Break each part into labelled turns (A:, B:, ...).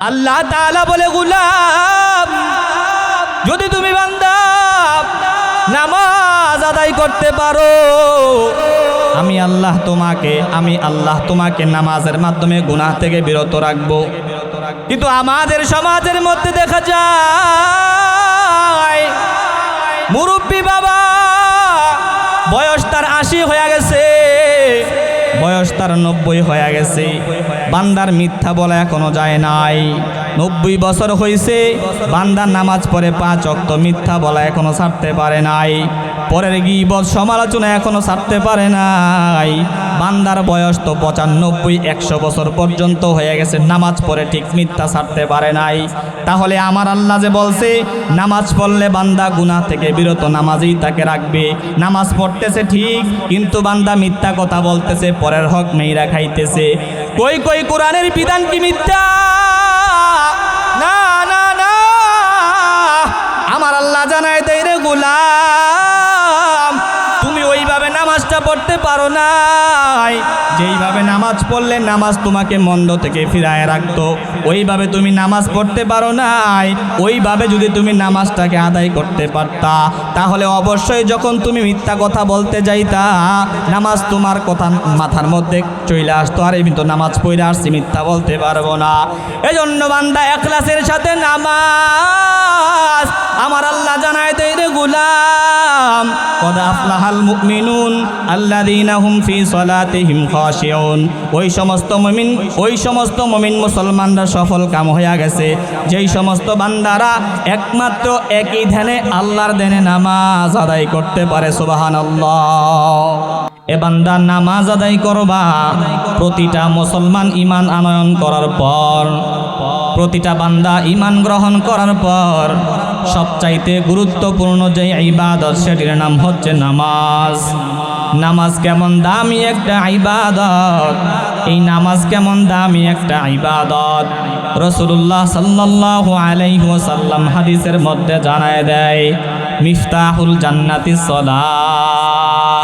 A: আল্লাহ তাআলা বলে, গোলাম যদি তুমি বান্দা নামাজ আদায় করতে পারো, আমি আল্লাহ তোমাকে নামাজের মাধ্যমে গুনাহ থেকে বিরত রাখবো। কিন্তু আমাদের সমাজের মধ্যে দেখা যায় মুরব্বী বাবা, বয়স তার 80 হয়ে গেছে, বয়স তার 90 হয়ে গেছে, বান্দার মিথ্যা বলা এখনো যায় নাই। 90 বছর হয়েছে, বান্দার নামাজ পড়ে 5 ওয়াক্ত, মিথ্যা বলা এখনো ছাড়তে পারে নাই, পরের গীবত সমালোচনা এখনো ছাড়তে পারে নাই। বান্দার বয়স তো 95 100 বছর পর্যন্ত হয়ে গেছে, নামাজ পড়ে ঠিক মিথ্যা ছাড়তে পারে নাই। তাহলে আমার আল্লাহ যে বলছে নামাজ পড়লে বান্দা গুনাহ থেকে বিরত, নামাজই তাকে রাখবে। নামাজ পড়তেছে ঠিক, কিন্তু বান্দা মিথ্যা কথা বলতেছে, পরের হক মেয়েরা খাইতেছে। কই কই কোরআনের বিধান কি মিথ্যা? না না না, আমার আল্লাহ জানায় দেয় রে গোলাম, তুমি ওইভাবে নামাজটা পড়তে পারো নাই যেইভাবে নামাজ পড়লে নামাজ তোমাকে মন্দ থেকে ফিরায় রাখতো, ওইভাবে তুমি নামাজ পড়তে পারো নাই। ওইভাবে যদি তুমি নামাজটাকে আদায় করতে পারতা, তাহলে অবশ্যই যখন তুমি মিথ্যা কথা বলতে যাইতা, নামাজ তোমার কথা মাথার মধ্যে চলে আসতো, আর আমি তো নামাজ পড়ে আসছি, মিথ্যা বলতে পারবো না। এজন্য বান্দা ইখলাসের সাথে নামাজ, আমার আল্লাহ জানায় দেয় রে গোলাম, কদ আফলাহাল মুমিনুন আল্লাযীনা হুম ফি সালাতিহিম খাশিউন। ওই সমস্ত মুমিন মুসলমানরা সফল কাম হয়ে গেছে, যেই সমস্ত বান্দারা একমাত্র একই ধ্যানে আল্লাহর ধ্যানে নামাজ আদায় করতে পারে। সুবহানাল্লাহ। এ বান্দা নামাজ আদায় করবা, প্রতিটা মুসলমান ঈমান আনয়ন করার পর, প্রতিটা বান্দা ঈমান গ্রহণ করার পর সবচাইতে গুরুত্বপূর্ণ যে ইবাদত, সেটির নাম হচ্ছে নামাজ। নামাজ কেমন দামি একটা ইবাদত, এই নামাজ কেমন দামি একটা ইবাদত, রাসূলুল্লাহ সাল্লাল্লাহু আলাইহি ওয়াসাল্লাম হাদিসের মধ্যে জানায় দেয়, মিফতাহুল জান্নাতিস সালাহ।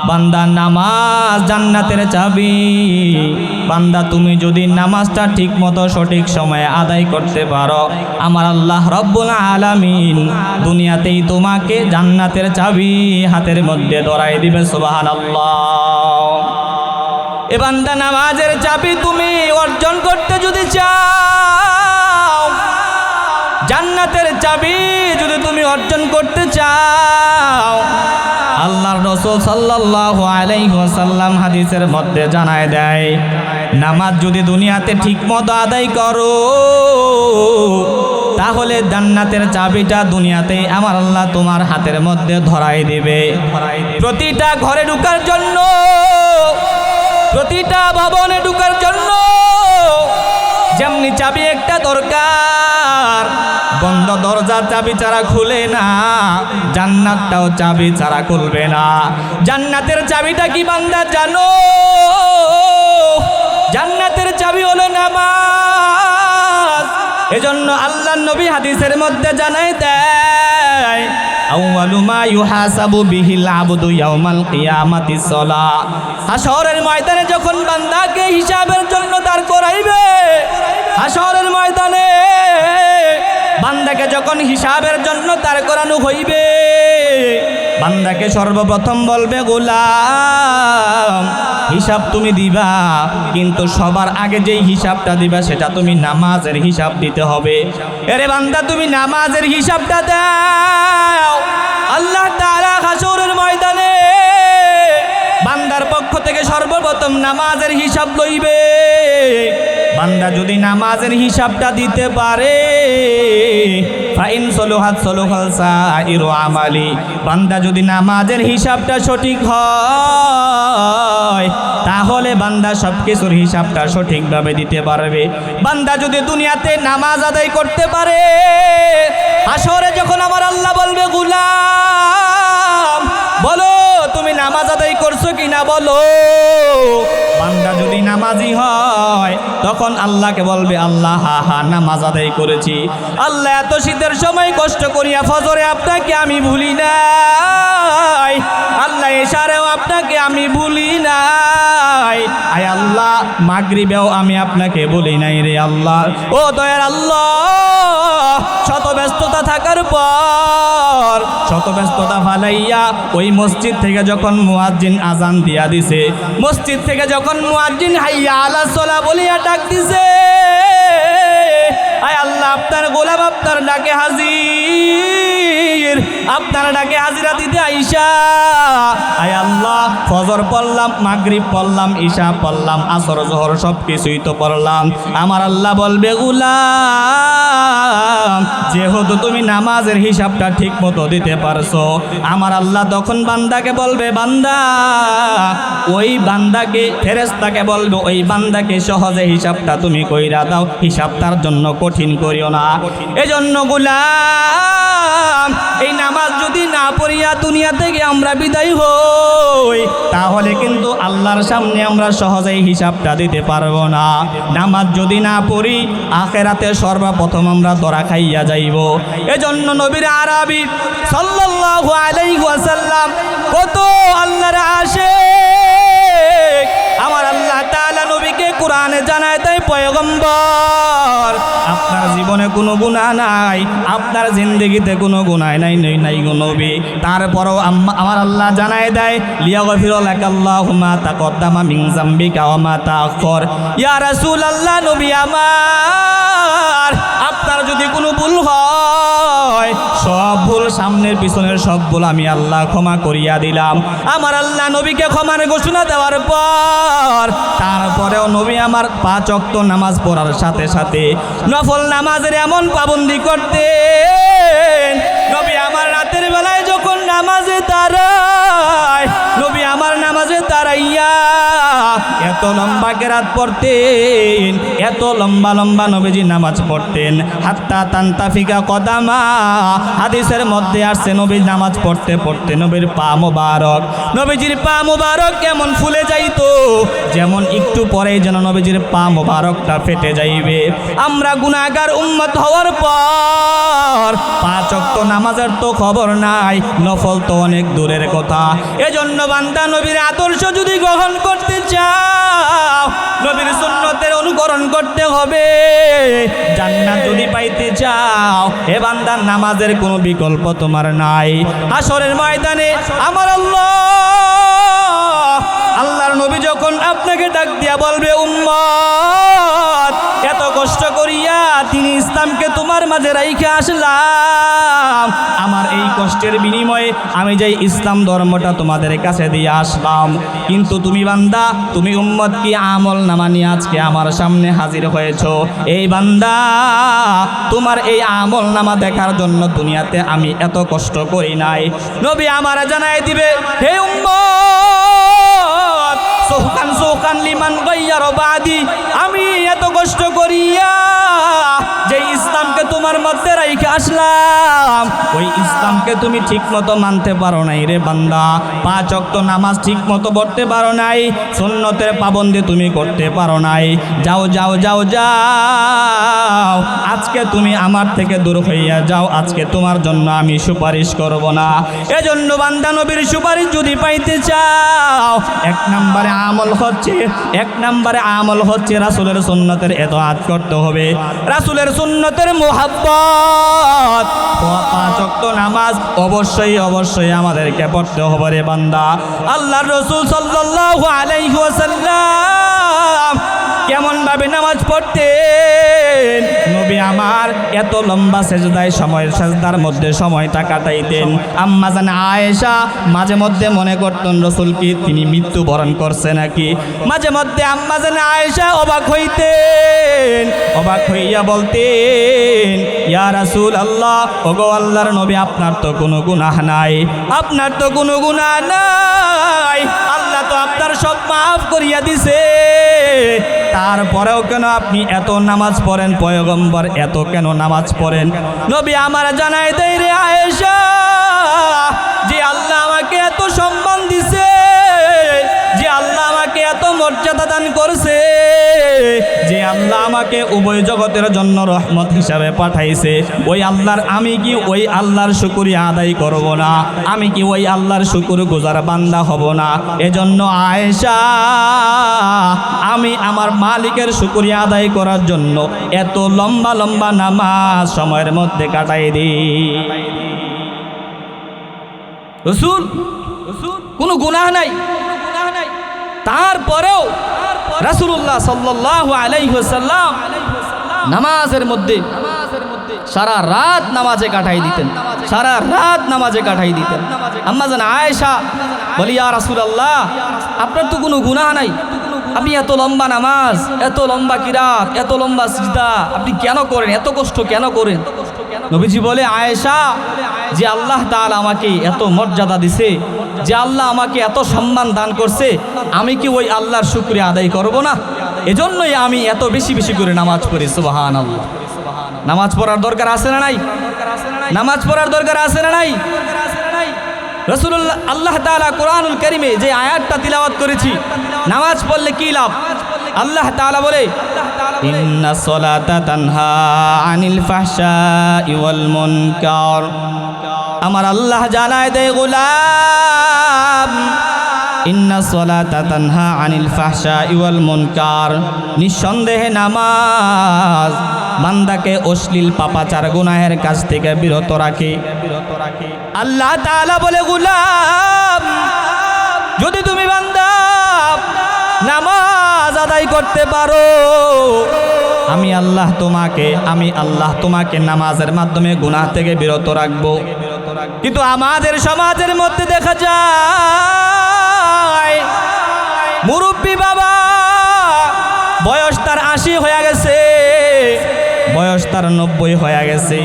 A: বান্দা নামাজ জান্নাতের চাবি। বান্দা তুমি যদি নামাজটা ঠিক মতো সঠিক সময়ে আদায় করতে পারো, আমার আল্লাহ রব্বুল আলামিন দুনিয়াতেই তোমাকে জান্নাতের চাবি হাতের মধ্যে ধরাই দিবে। সুবহানাল্লাহ। এ বান্দা নামাজের চাবি তুমি অর্জন করতে যদি চাও, জান্নাতের চাবি যদি তুমি অর্জন করতে চাও, আল্লাহর রাসূল সাল্লাল্লাহু আলাইহি ওয়াসাল্লাম হাদিসের মধ্যে জানায় দেয়, নামাজ যদি দুনিয়াতে ঠিকমতো আদায় করো, তাহলে জান্নাতের চাবিটা দুনিয়াতেই আমার আল্লাহ তোমার হাতের মধ্যে ধরাই দিবে। প্রতিটা ঘরে ঢোকার জন্য, প্রতিটা ভবনে ঢোকার জন্য যেমনি চাবি একটা দরকার, বন্ধ দরজার চাবি ছাড়া খুলে না, জান্নাতটাও চাবি ছাড়া খুলবে না। জান্নাতের চাবিটা কি বান্দা জানো? জান্নাতের চাবি হলো নামাজ। এজন্য আল্লাহর নবী হাদিসের মধ্যে জানাই দেয়, আউয়ালু মা ইউহাসাবু বিহিল আবদু ইয়াউমাল কিয়ামাতিস সালাহ। হাশরের ময়দানে যখন বান্দাকে হিসাবের জন্য দাঁড় করাইবে, হাশরের ময়দানে বান্দাকে যখন হিসাবের জন্য দাঁড় করানো হইবে, বান্দাকে সর্বপ্রথম বলবে, গোলাম হিসাব তুমি দিবা, কিন্তু সবার আগে যেই হিসাবটা দিবা সেটা তুমি নামাজের হিসাব দিতে হবে। এরে বান্দা তুমি নামাজের হিসাবটা দাও, আল্লাহ তাআলা হাশরের ময়দানে বান্দার পক্ষ থেকে সর্বপ্রথম নামাজের হিসাব লইবে। বান্দা যদি নামাজের হিসাবটা দিতে পারে, ফাইন সলুহাত সলুহাল সাইরু আমালি, বান্দা যদি নামাজের হিসাবটা সঠিক হয়, তাহলে বান্দা সবকিছুর হিসাবটা সঠিকভাবে দিতে পারবে। বান্দা যদি দুনিয়াতে নামাজ আদায় করতে পারে, হাশরে যখন আমার আল্লাহ বলবে, গোলাম বলো তুমি নামাজ আদায় করছো কিনা বলো, বান্দা যদি নামাজি হয়, তখন আল্লাহকে বলবে, আল্লাহ হা হা নামাজ আদায় করেছি। আল্লাহ এত শীতের সময় কষ্ট করিয়া ফজরে আপনাকে আমি ভুলি নাই, আল্লাহ এশারেও আপনাকে আমি ভুলি নাই, আয় আল্লাহ মাগরিবেও আমি আপনাকে বলি নাই রে আল্লাহ। ও দয়ার আল্লাহ, শত ব্যস্ততা থাকার পর শত ব্যস্ততা ফালাইয়া ওই মসজিদ থেকে যখন মুয়াজ্জিন আজান দিয়া দিছে, মসজিদ থেকে যখন মুয়াজ্জিন হাইয়া আলাস সালাহ বলিয়া ডাক দিছে, আয় আল্লাহ আপনার গোলাম আপনার ডাকে হাজির, আপনার ডাকে হাজিরা দিতে আইসা, আয় আল্লাহ ফজর পড়লাম, মাগরিব পড়লাম, ঈশা পড়লাম, আসর জোহর সব কিছুই তো পড়লাম। আমার আল্লাহ বলবে, গোলাম যেহেতু তুমি নামাজের হিসাবটা ঠিক মতো দিতে পারছো, আমার আল্লাহ তখন বান্দাকে বলবে, বান্দা ওই বান্দাকে, ফেরেশতাকে বলবে, ওই বান্দাকে সহজে হিসাবটা তুমি কইরা দাও, হিসাব তার জন্য কঠিন করিও না। এজন্য গোলাম এই নামাজ যদি না পড়িয়া দুনিয়া থেকে আমরা বিদায় হই, তাহলে কিন্তু আল্লাহর সামনে আমরা সহজেই হিসাবটা দিতে পারবো না। নামাজ যদি না পড়ি আখিরাতে সর্বপ্রথম আমরা ধরা খাইয়া যাইব। এজন্য নবীর আরবি সাল্লাল্লাহু আলাইহি ওয়াসাল্লাম কত আল্লাহর আশিক, আমার আল্লাহ তাআলা নবীকে কোরআনে জানায় দেয়, পয়গম্বর আপনার জীবনে কোনো গুনাহ নাই, আপনার জিন্দেগিতে কোনো গুনাহ নাই নাই গো নবী, তারপরও আমার আল্লাহ জানায় দেয়, লিয়াগফিরা লাকাল্লাহু মা তাকদ্দামা মিন যামবিকা ওয়া মা তাআখার। ইয়া রাসূলুল্লাহ, নবী আমার আপনার যদি কোনো ভুল হয়, সব ভুল সামনের পিছনের সব ভুল আমি আল্লাহ ক্ষমা করিয়া দিলাম। আমার আল্লাহ নবীকে ক্ষমার ঘোষণা দেওয়ার পর তারপরেও নবী আমার 5 ওয়াক্ত নামাজ পড়ার সাথে সাথে নফল নামাজের এমন পাবন্দি করতেন, নবী আমার রাতের বেলায় যখন নামাজে দাঁড়ায়, নবী আমার নামাজে দাঁড়াইয়া এত লম্বা কেরাত পড়তেন, এত লম্বা লম্বা নবীজি নামাজ পড়তেন, হাত্তা তান্তাফিকা কদামা, হাদিসের মধ্যে আসছে নবী নামাজ পড়তে পড়তে নবীর পা মোবারক, নবীজির পা মোবারক কেমন ফুলে যাইতো, যেমন একটু পরেই যেন নবীজির পা মোবারকটা ফেটে যাইবে। আমরা গুনাহগার উম্মত হওয়ার পর 5 ওয়াক্ত নামাজের তো খবর নাই, নফল তো অনেক দূরের কথা। এজন্য বান্দা নবীর আদর্শ যদি গ্রহণ করতে চাও, নবীর সুন্নতের অনুকরণ করতে হবে। জান্নাত যদি পাইতে চাও, এ বান্দা নামাজের কোনো বিকল্প তোমার নাই। হাসরের ময়দানে আমার আল্লাহর নবী যখন আপনাকে ডাক দিয়া বলবে, উম্মত এত কষ্ট করিয়া তিনি ইসলামকে তোমার মাঝে রাইখা আসলাম, আমার এই কষ্টের বিনিময়ে আমি যাই ইসলাম ধর্মটা তোমাদের কাছে দিয়ে আসলাম, কিন্তু তুমি বান্দা, তুমি উম্মত কি আমল নামা নিয়ে আজকে আমার সামনে হাজির হয়েছো। এই বান্দা তোমার এই আমল নামা দেখার জন্য দুনিয়াতে আমি এত কষ্ট করি নাই। নবী আমার জানাই দিবে, হে উম্মত সুহকান সুহকান লিমান গায়্যারা বাদি, আমি এত কষ্ট করিয়া যে ইসলামকে তোমার মধ্যে রাইখা আসলাম, ওই ইসলামকে তুমি ঠিক মতো মানতে পারো নাই রে বান্দা। 5 ওয়াক্ত নামাজ ঠিক মতো পড়তে পারো নাই, সুন্নতের পাবন্দি তুমি করতে পারো নাই। যাও যাও যাও যাও, আজকে তুমি আমার থেকে দূর হইয়া যাও, আজকে তোমার জন্য আমি সুপারিশ করব না। এজন্য বান্দা নবীর সুপারিশ যদি পাইতে চাও, 1 নম্বরে আমল হচ্ছে রাসূলের সুন্নতের ইতাআত করতে হবে, রাসূলের সুন্নতের মুহাব্বত। 5 ওয়াক্ত নামাজ অবশ্যই অবশ্যই আমাদেরকে পড়তে হবে রে বান্দা। আল্লাহর রাসূল সাল্লাল্লাহু আলাইহি ওয়াসাল্লাম কেমন ভাবে নামাজ পড়তেন, নবী আমার এত লম্বা সেজদায় সেজদার মধ্যে সময়টা কাটাইতেন। আম্মা জান আয়েশা মাঝে মধ্যে মনে করতেন রাসূল কি তিনি মৃত্যুবরণ করছে নাকি, মাঝে মধ্যে আম্মা জান আয়েশা অবাক হইতেন, অবাক হইয়া বলতেন, ইয়া রাসূলুল্লাহ, ওগো আল্লাহর নবী আপনার তো কোনো গুনাহ নাই, আপনার তো কোনো গুনাহ নাই, আল্লাহ তো আপনার সব মাফ করিয়া দিছে, তারপরেও কেন আপনি এত নামাজ পড়েন পয়গম্বর, এত কেন নামাজ পড়েন? নবী আমার জানাই দেয়, রে আয়েশা, যে আল্লাহ আমাকে এত সম্মান দিছে, যে আল্লাহ আমাকে এত মর্যাদা দান করছে, যে আল্লাহ আমাকে উভয় জগতের জন্য রহমত হিসাবে পাঠাইছে, ওই আল্লাহর আমি কি ওই আল্লাহর শুকরিয়া আদায় করব না? আমি কি ওই আল্লাহর শুকরগুজার বান্দা হব না? এজন্য আয়েশা, আমি আমার মালিকের শুকরিয়া আদায় করার জন্য এত লম্বা লম্বা নামাজ সময়ের মধ্যে কাটাই দিই। রাসূল কোনো গুনাহ নাই, তারপরেও রাসূলুল্লাহ সাল্লাল্লাহু আলাইহি ওয়াসাল্লাম নামাজের মধ্যে সারা রাত নামাজে কাটাই দিতেন, সারা রাত নামাজে কাটাই দিতেন। আম্মা জান আয়েশা বলি, ইয়া রাসূলুল্লাহ, আপনার তো কোনো গুনাহ নাই, আপনি এত লম্বা নামাজ, এত লম্বা কিরাত, এত লম্বা সিজদা আপনি কেন করেন? এত কষ্ট কেন করেন? নবীজি বলে, আয়েশা, যে আল্লাহ তাআলা আমাকে এত মর্যাদা দিছে, যে আল্লাহ আমাকে এত সম্মান দান করছে, আমি কি ওই আল্লাহর শুকরিয়া আদায় করব না? এজন্যই আমি এত বেশি বেশি করে নামাজ পড়ি। সুবহানাল্লাহ। নামাজ পড়ার দরকার আছে না নাই? নামাজ পড়ার দরকার আছে না নাই? রাসূলুল্লাহ আল্লাহ তাআলা কোরআনুল কারীমে যে আয়াতটা তিলাওয়াত করেছি, নামাজ পড়লে কি লাভ? আল্লাহ তাআলা বলে, ইন্নাস সালাতা তানহা আনিল ফাহশাই ওয়াল মুনকার। আমার আল্লাহ জানায় দেয়, গোলাম, ইন্নাস সালাতা তানহা আনিল ফাহশাই ওয়াল মুনকার, নিঃসন্দেহে নামাজ বান্দাকে অশ্লীল পাপাচার গুনাহের কাছ থেকে বিরত রাখে। আল্লাহ তাআলা বলে, গোলাম, যদি তুমি বান্দা নামাজ আদায় করতে পারো, আমি আল্লাহ তোমাকে নামাজের মাধ্যমে গুনাহ থেকে বিরত রাখবো। কিন্তু আমাদের সমাজের মধ্যে দেখা যায় মুরব্বী বাবা, বয়স তার 80 হয়ে গেছে, বয়স তার 90 হয়ে গেছে,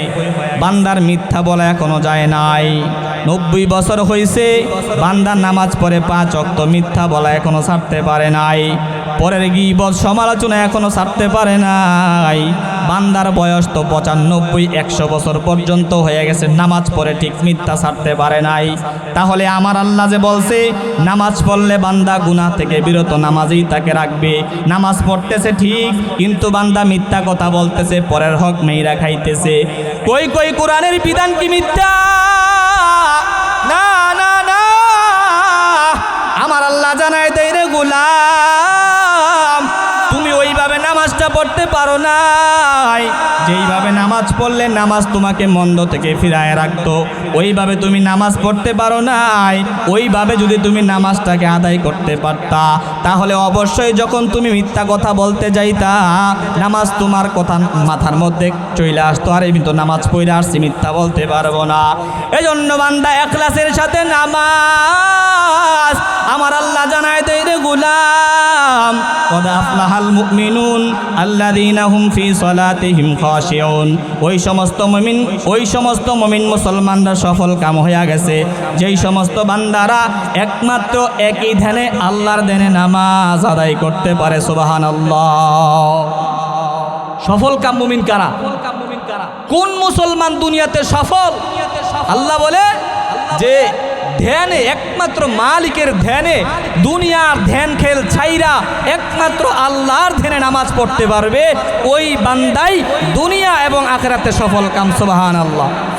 A: বান্দার মিথ্যা বলা এখনো যায় নাই। 90 বছর হয়েছে, বান্দার নামাজ পড়ে 5 ওয়াক্ত, মিথ্যা বলা এখনো ছাড়তে পারে নাই, পরের গীবত সমালোচনা এখনো ছাড়তে পারে নাই। বান্দার বয়স তো 95, 100 বছর পর্যন্ত হয়ে গেছে, নামাজ পড়ে ঠিক মিথ্যা ছাড়তে পারে নাই। তাহলে আমার আল্লাহ যে বলছে নামাজ পড়লে বান্দা গুনাহ থেকে বিরত, নামাজই তাকে রাখবে। নামাজ পড়তেছে ঠিক, কিন্তু বান্দা মিথ্যা কথা বলতেছে, পরের হক মেয়েরা খাইতেছে। কই কই কোরআনের বিধান কি মিথ্যা? না না না, আমার আল্লাহ জানায় দেয়, রে গোলাম, তুমি ওইভাবে নামাজটা পড়তে পারো নাই, যেইভাবে নামাজ পড়লে নামাজ তোমাকে মন্দ থেকে ফিরায় রাখতো, ওইভাবে তুমি নামাজ পড়তে পারো নাই। ওইভাবে যদি তুমি নামাজটাকে আদায় করতে পারতা, তাহলে অবশ্যই যখন তুমি মিথ্যা কথা বলতে যাইতা, নামাজ তোমার কথা মাথার মধ্যে চলে আসতো, আর আমি তো নামাজ পড়ে আসছি, মিথ্যা বলতে পারবো না। এজন্য বান্দা ইখলাসের সাথে নামাজ, আমার আল্লাহ জানায় দেয়, রে গোলাম, কদ আফলাহাল মুমিনুন আল্লাযীনা হুম ফি সালাতিহিম খাশিউন। ওই সমস্ত মুমিন মুসলমানরা সফল কাম হয়ে গেছে, যেই সমস্ত বান্দারা একমাত্র একই ধ্যানে আল্লাহর ধ্যানে নামাজ আদায় করতে পারে। সুবহানাল্লাহ। সফল কাম মুমিন কারা? কোন মুসলমান দুনিয়াতে সফল? আল্লাহ বলে যে ধ্যানে, একমাত্র মালিকের ধ্যানে, দুনিয়ার ধ্যান খেল ছাইরা একমাত্র আল্লাহর ধ্যানে নামাজ পড়তে পারবে, ওই বান্দাই দুনিয়া এবং আখিরাতে সফল কাম। সুবহানাল্লাহ।